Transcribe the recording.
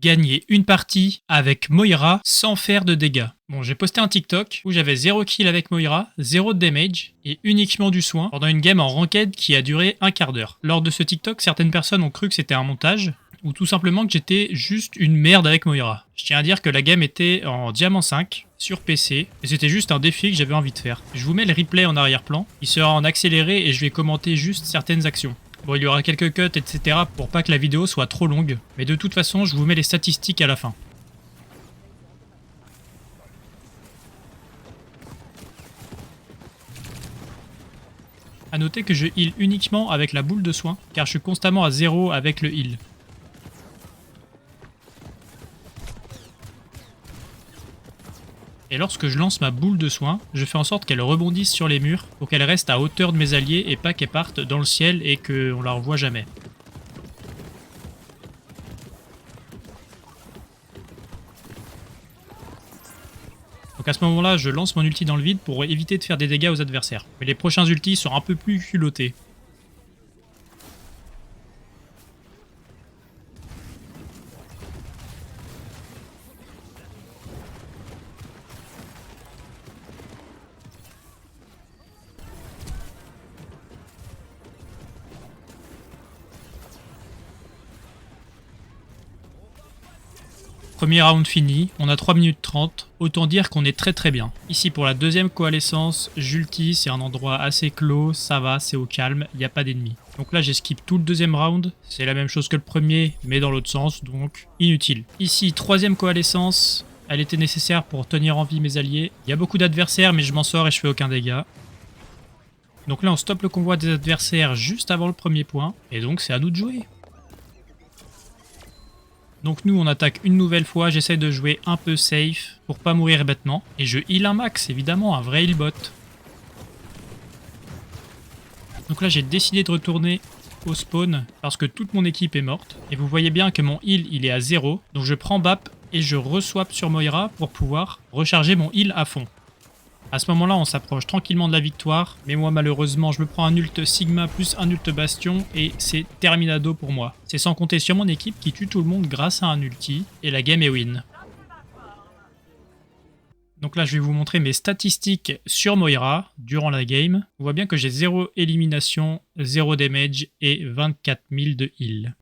gagner une partie avec Moira sans faire de dégâts. Bon, j'ai posté un TikTok où j'avais 0 kill avec Moira, 0 de damage et uniquement du soin pendant une game en ranked qui a duré un quart d'heure. Lors de ce TikTok, certaines personnes ont cru que c'était un montage ou tout simplement que j'étais juste une merde avec Moira. Je tiens à dire que la game était en diamant 5 sur PC et c'était juste un défi que j'avais envie de faire. Je vous mets le replay en arrière-plan, il sera en accéléré et je vais commenter juste certaines actions. Bon, il y aura quelques cuts, etc. pour pas que la vidéo soit trop longue, mais de toute façon, je vous mets les statistiques à la fin. A noter que je heal uniquement avec la boule de soin, car je suis constamment à 0 avec le heal. Et lorsque je lance ma boule de soin, je fais en sorte qu'elle rebondisse sur les murs pour qu'elle reste à hauteur de mes alliés et pas qu'elle parte dans le ciel et qu'on la revoie jamais. Donc à ce moment-là, je lance mon ulti dans le vide pour éviter de faire des dégâts aux adversaires. Mais les prochains ultis sont un peu plus culottés. Premier round fini, on a 3 minutes 30, autant dire qu'on est très bien. Ici pour la deuxième coalescence, j'ulti, c'est un endroit assez clos, ça va, c'est au calme, il n'y a pas d'ennemis. Donc là j'ai skip tout le deuxième round, c'est la même chose que le premier, mais dans l'autre sens, donc inutile. Ici, troisième coalescence, elle était nécessaire pour tenir en vie mes alliés. Il y a beaucoup d'adversaires, mais je m'en sors et je fais aucun dégât. Donc là on stoppe le convoi des adversaires juste avant le premier point, et donc c'est à nous de jouer. Donc nous on attaque une nouvelle fois, j'essaie de jouer un peu safe pour pas mourir bêtement. Et je heal un max, évidemment, un vrai heal bot. Donc là j'ai décidé de retourner au spawn parce que toute mon équipe est morte. Et vous voyez bien que mon heal il est à 0. Donc je prends BAP et je reswap sur Moira pour pouvoir recharger mon heal à fond. À ce moment-là, on s'approche tranquillement de la victoire, mais moi malheureusement je me prends un ult Sigma plus un ult Bastion et c'est terminado pour moi. C'est sans compter sur mon équipe qui tue tout le monde grâce à un ulti et la game est win. Donc là je vais vous montrer mes statistiques sur Moira durant la game. On voit bien que j'ai 0 élimination, 0 damage et 24 000 de heal.